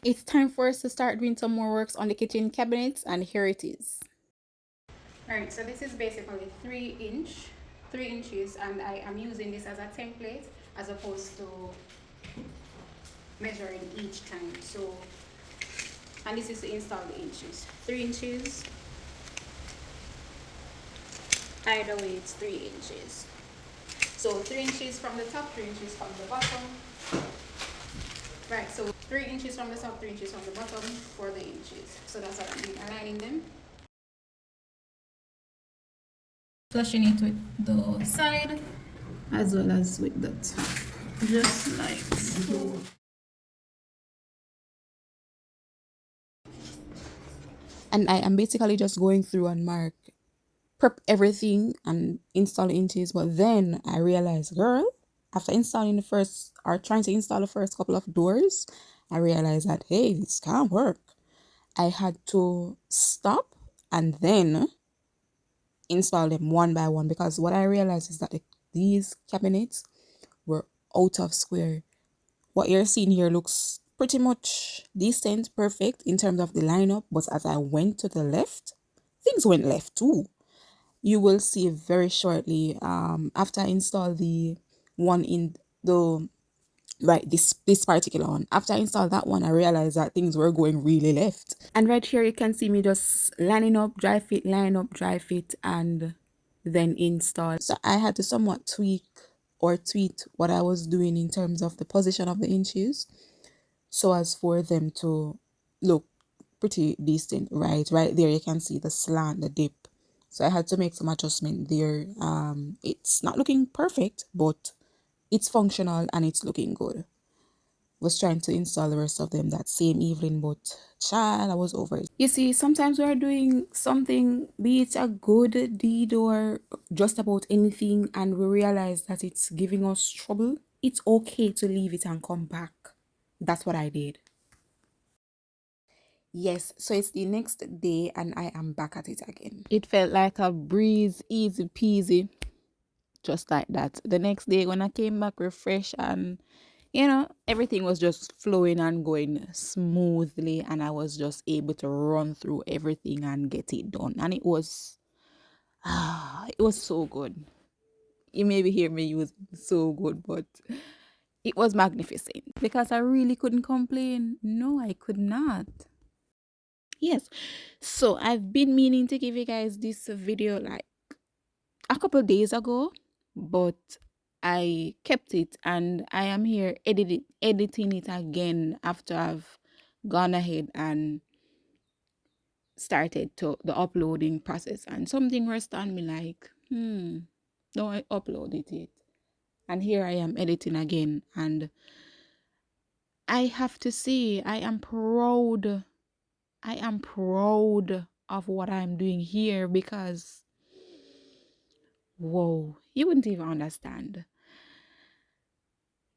It's time for us to start doing some more works on the kitchen cabinets, and here it is. Alright, so this is basically 3 inches, and I am using this as a template as opposed to measuring each time. So, and this is to install the inches. 3 inches, either way it's 3 inches. So 3 inches from the top, 3 inches from the bottom. Right, so 3 inches from the top, 3 inches from the bottom for the inches. So that's what I'm doing, aligning them. Flushing it with the side as well as with that. Just like so. And I am basically just going through and prep everything and install the inches. But then I realized, girl, after installing the first or trying to install the first couple of doors, I realized that hey, this can't work. I had to stop and then install them one by one, because what I realized is that these cabinets were out of square. What you're seeing here looks pretty much decent, perfect in terms of the lineup, but as I went to the left, things went left too. You will see very shortly after I install the one in the right, this particular one. After I installed that one, I realized that things were going really left. And right here you can see me just lining up, dry fit, line up, dry fit, and then install. So I had to somewhat tweak what I was doing in terms of the position of the inches, so as for them to look pretty decent. Right there you can see the slant, the dip. So I had to make some adjustment there. It's not looking perfect, but it's functional and it's looking good. Was trying to install the rest of them that same evening, but child, I was over it. You see, sometimes we're doing something, be it a good deed or just about anything, and we realize that it's giving us trouble. It's okay to leave it and come back. That's what I did. Yes, so it's the next day and I am back at it again. It felt like a breeze, easy peasy, just like that. The next day when I came back refreshed, and everything was just flowing and going smoothly, and I was just able to run through everything and get it done. And it was so good. You maybe hear me use so good, but it was magnificent because I really couldn't complain. No, I could not. Yes. So I've been meaning to give you guys this video like a couple days ago, but I kept it and I am here editing it again after I've gone ahead and started to the uploading process, and something rest on me like, don't I upload it yet? And here I am editing again, and I have to say I am proud. I am proud of what I'm doing here because whoa, you wouldn't even understand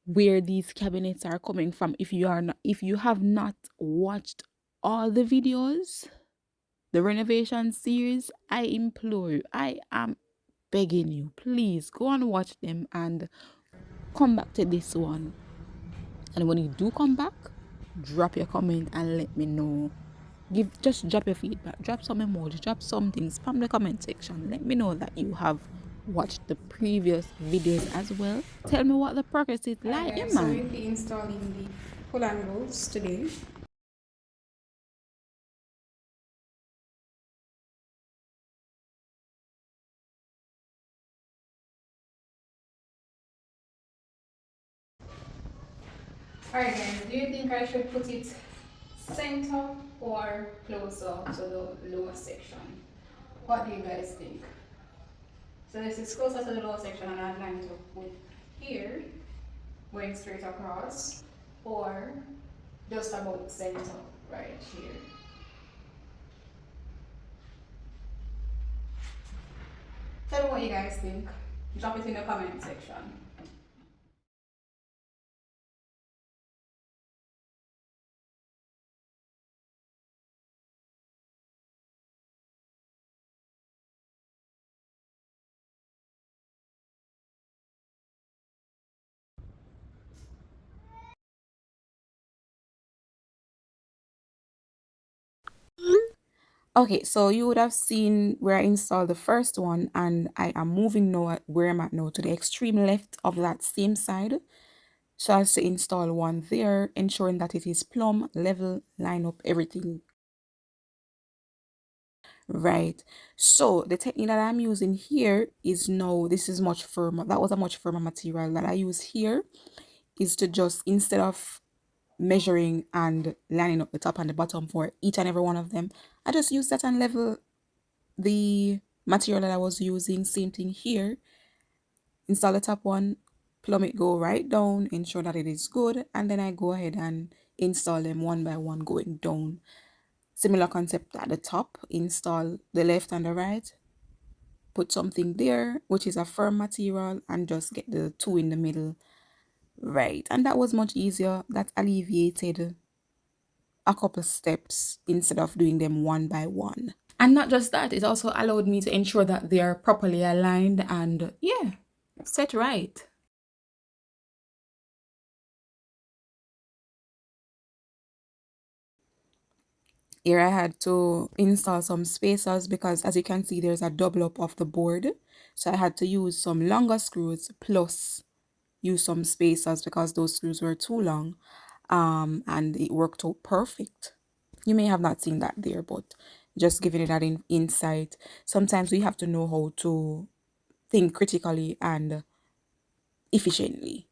where these cabinets are coming from if you have not watched all the videos, the renovation series. I implore you, I am begging you, please go and watch them and come back to this one. And when you do come back, drop your comment and let me know. Just drop your feedback, drop some emojis, drop something, spam the comment section. Let me know that you have watched the previous videos as well. Tell me what the progress is like, yeah, so man. We'll be installing the pull and rolls today. Alright guys, do you think I should put it center or closer to the lower section? What do you guys think? So this is closer to the lower section and I'd like to put here, going straight across, or just about center right here. Tell me what you guys think. Drop it in the comment section. Okay, so you would have seen where I installed the first one, and I am moving now where I'm at now to the extreme left of that same side. So as to install one there, ensuring that it is plumb, level, line up everything right. So the technique that I'm using here is now, this is much firmer. That was a much firmer material that I use here, is to just, instead of measuring and lining up the top and the bottom for each and every one of them, I just use that and level the material that I was using. Same thing here. Install the top one, plumb it, go right down, ensure that it is good, and then I go ahead and install them one by one going down. Similar concept at the top, install the left and the right, put something there which is a firm material, and just get the two in the middle right. And that was much easier. That alleviated a couple steps instead of doing them one by one. And not just that, it also allowed me to ensure that they are properly aligned and, yeah, set right. Here I had to install some spacers because, as you can see, there's a double up of the board. So I had to use some longer screws plus use some spacers because those screws were too long, and it worked out perfect. You may have not seen that there, but just giving it that insight. Sometimes we have to know how to think critically and efficiently.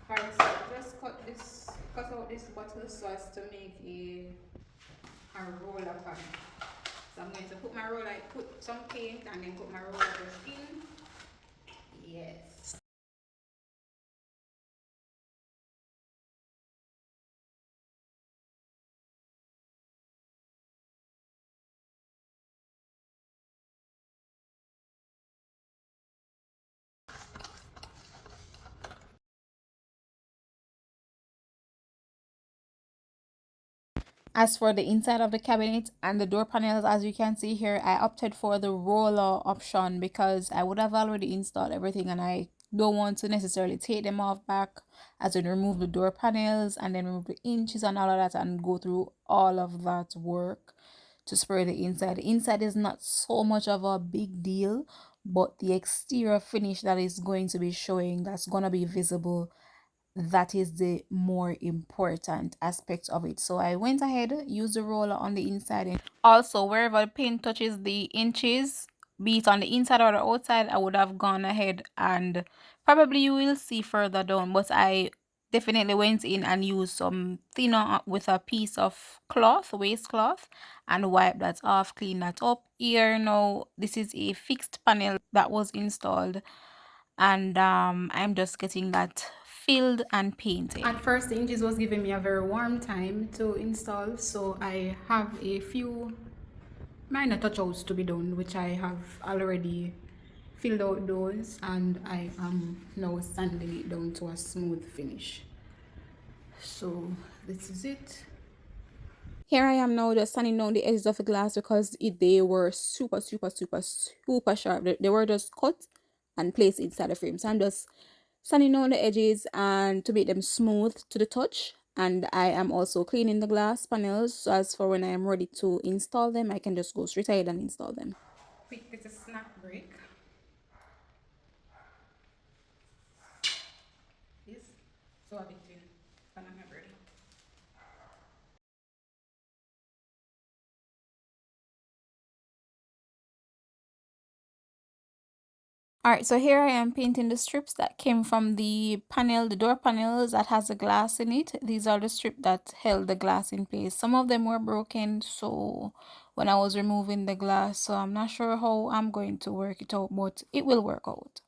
Alright, so just cut out this bottle so as to make a roller pan. So I'm going to put my roller, put some paint and then put my roller brush in. Yes. As for the inside of the cabinet and the door panels, as you can see here, I opted for the roller option because I would have already installed everything and I don't want to necessarily take them off back, as in remove the door panels and then remove the inches and all of that and go through all of that work to spray the inside. The inside is not so much of a big deal, but the exterior finish that is going to be showing, that's going to be visible, that is the more important aspect of it. So I went ahead, used the roller on the inside, and also wherever the paint touches the inches, be it on the inside or the outside, I would have gone ahead and probably you will see further down, but I definitely went in and used some thinner with a piece of cloth, waistcloth, and wipe that off, clean that up. Here now, this is a fixed panel that was installed, and I'm just getting that filled and painted. At first, the Inches was giving me a very warm time to install, so I have a few minor touch outs to be done, which I have already filled out those, and I am now sanding it down to a smooth finish. So this is it. Here I am now just sanding down the edges of the glass because they were super sharp. They were just cut and placed inside the frame. So I'm just sanding down the edges and to make them smooth to the touch. And I am also cleaning the glass panels. So as for when I am ready to install them, I can just go straight ahead and install them. Quick little snack break. Yes. So a bit thin. But I'm ready. Alright, so here I am painting the strips that came from the panel, the door panels that has the glass in it. These are the strips that held the glass in place. Some of them were broken, so when I was removing the glass, so I'm not sure how I'm going to work it out, but it will work out.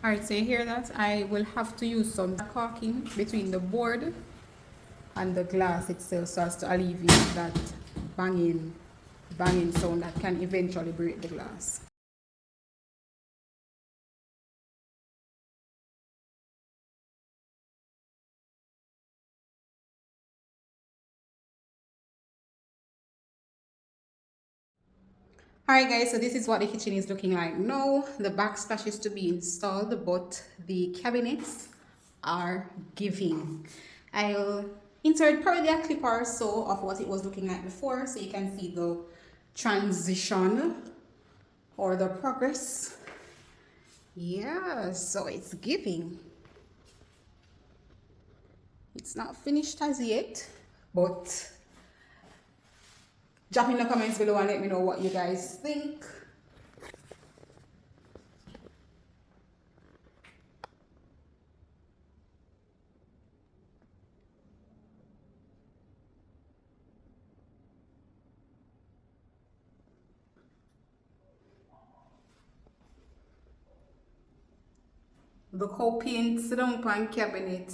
Alright, so you hear that? I will have to use some caulking between the board and the glass itself starts to alleviate that banging, banging sound that can eventually break the glass. Alright guys, so this is what the kitchen is looking like now. The backsplash is to be installed, but the cabinets are giving. I'll insert probably a clip or so of what it was looking like before so you can see the transition or the progress. Yeah, so it's giving. It's not finished as yet, but drop in the comments below and let me know what you guys think. The cow paint sit down pan cabinet